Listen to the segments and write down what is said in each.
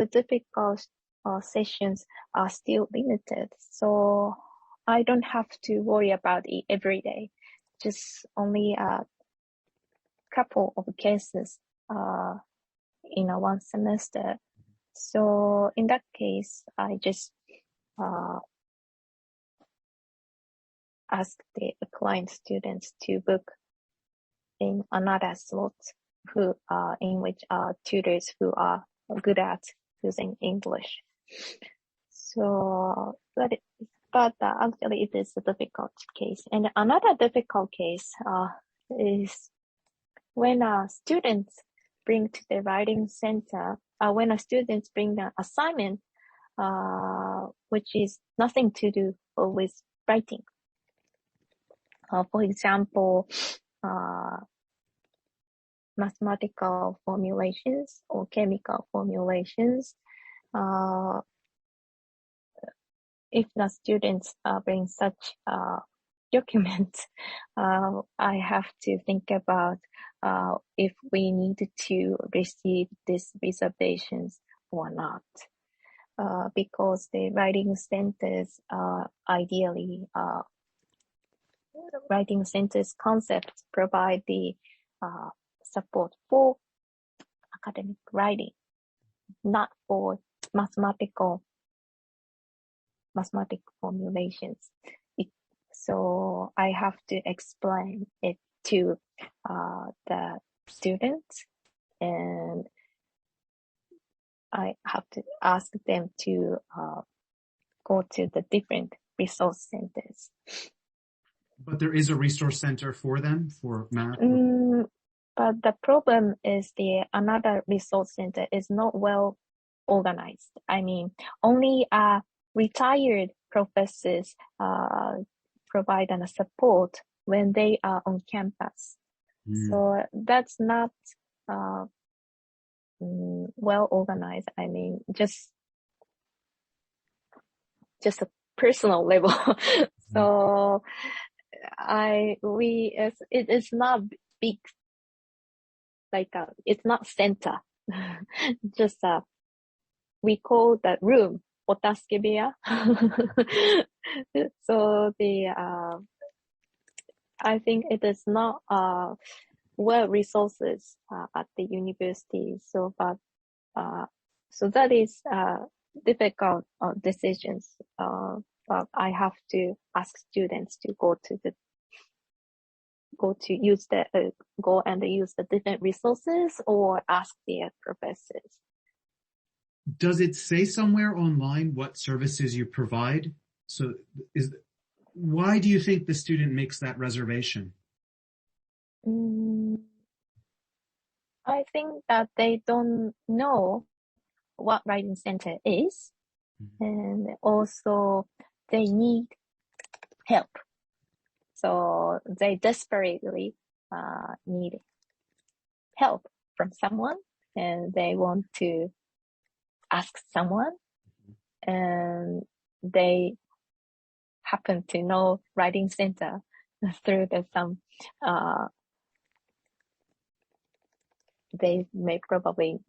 typical sessions are still limited. So I don't have to worry about it every day. Just only a couple of cases in a one semester. So in that case, I just ask the client students to book in another slot in which tutors who are good at using English. So, but actually it is a difficult case. And another difficult case is when students bring to the writing center, when students bring the assignment, which is nothing to do with writing. For example, mathematical formulations or chemical formulations. If the students bring such documents, I have to think about if we need to receive these reservations or not. Because the writing centers ideally writing centers concepts provide the support for academic writing, not for mathematical formulations. So I have to explain it to the students, and I have to ask them to go to the different resource centers. But there is a resource center for them, for math? But the problem is another resource center is not well organized. I mean, only retired professors provide support when they are on campus. So that's not well organized. I mean, just a personal level. So it is not big, like it's not center. Just we call that room otaskebeya. So I think it is not well resources at the university. So that is difficult decisions. But I have to ask students to go and use the different resources or ask their professors. Does it say somewhere online what services you provide? So why do you think the student makes that reservation? I think that they don't know what writing center is, and also they need help. So they desperately need help from someone, and they want to ask someone, and they happen to know writing center through they may probably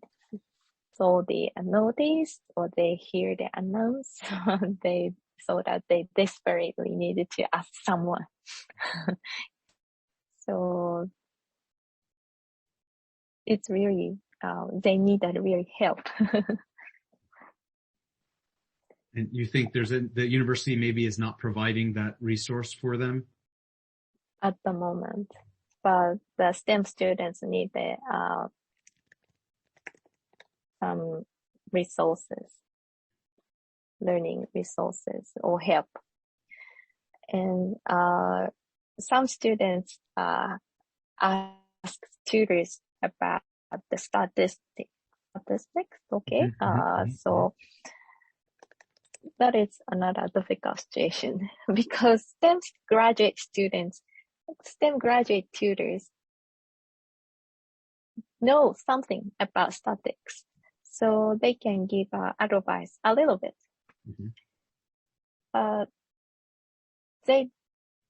saw the notice or they hear the announce so that they desperately needed to ask someone. So it's really they need that really help. And you think the university maybe is not providing that resource for them? At the moment, but the STEM students need some resources, learning resources or help. And some students ask tutors about the statistics. Okay, so that is another difficult situation because STEM graduate tutors know something about statistics, so they can give advice a little bit. They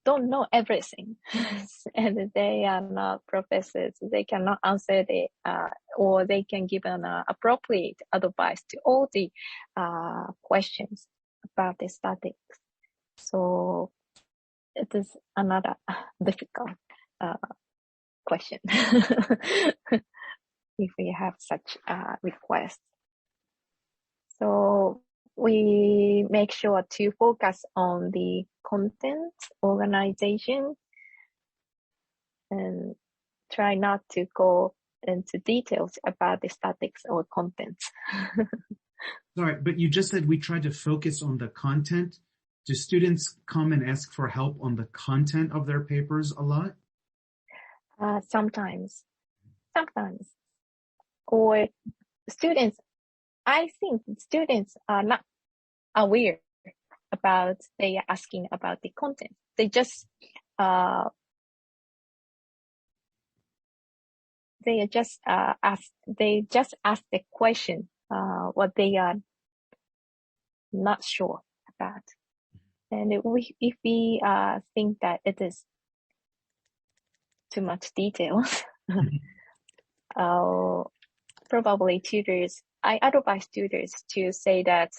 don't know everything and they are not professors. They cannot answer or they can give an appropriate advice to all the questions about the statics. So it is another difficult question if we have such requests. So we make sure to focus on the content organization and try not to go into details about the statics or content. Sorry, but you just said we try to focus on the content. Do students come and ask for help on the content of their papers a lot? Sometimes. Or students, I think students are not aware about they are asking about the content. They just ask the question what they are not sure about. And if we think that it is too much details, probably I advise tutors to say that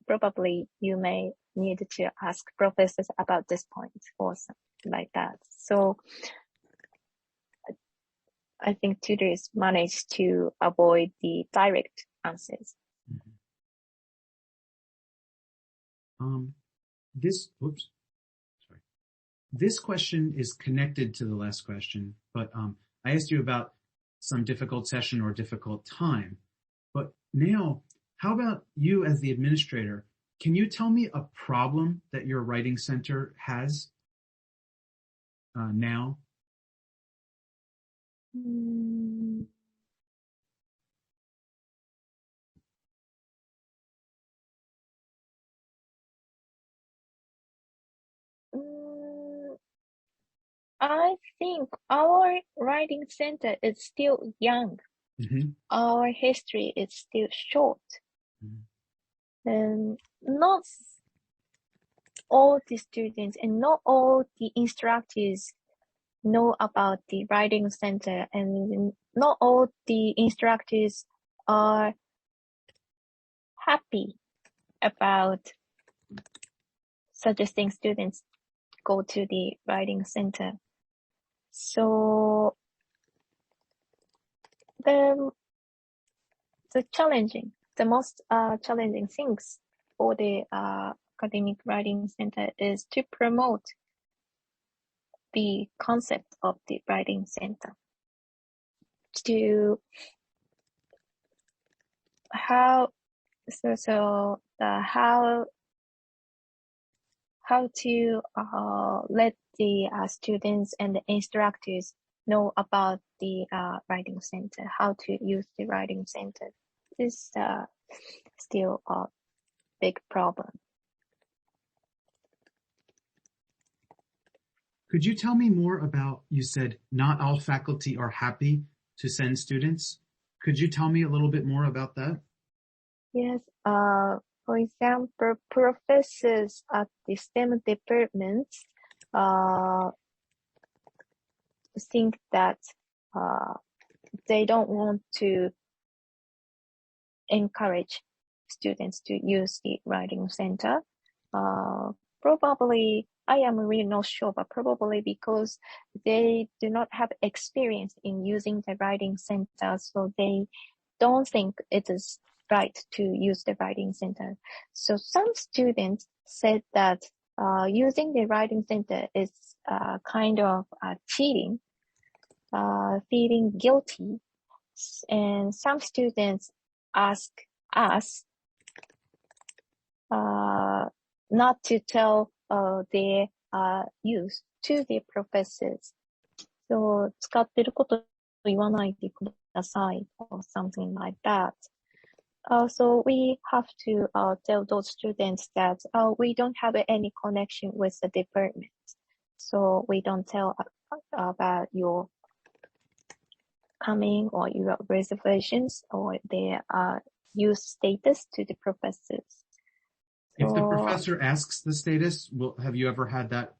probably you may need to ask professors about this point or something like that. So I think tutors manage to avoid the direct answers. This question is connected to the last question, but I asked you about some difficult session or difficult time. But now, how about you as the administrator? Can you tell me a problem that your writing center has now? I think our writing center is still young. Mm-hmm. Our history is still short. Mm-hmm. And not all the students and not all the instructors know about the writing center, and not all the instructors are happy about suggesting students go to the writing center. So the most challenging things for the academic writing center is to promote the concept of the writing center, to how to let the students and the instructors know about the writing center, how to use the writing center. This is still a big problem. Could you tell me more about, you said not all faculty are happy to send students. Could you tell me a little bit more about that? Yes. For example, professors at the STEM departments think that they don't want to encourage students to use the writing center. Probably, I am really not sure, but probably because they do not have experience in using the writing center, so they don't think it is right to use the writing center. So some students said that using the writing center is kind of cheating, feeling guilty. And some students ask us not to tell their use to the professors. So 使ってること言わないでください or something like that. So we have to tell those students that we don't have any connection with the department. So we don't tell about your coming or your reservations or their use status to the professors. If the professor asks the status, have you ever had that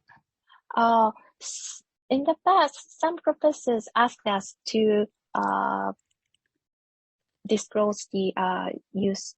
In the past, some professors asked us to disclose the use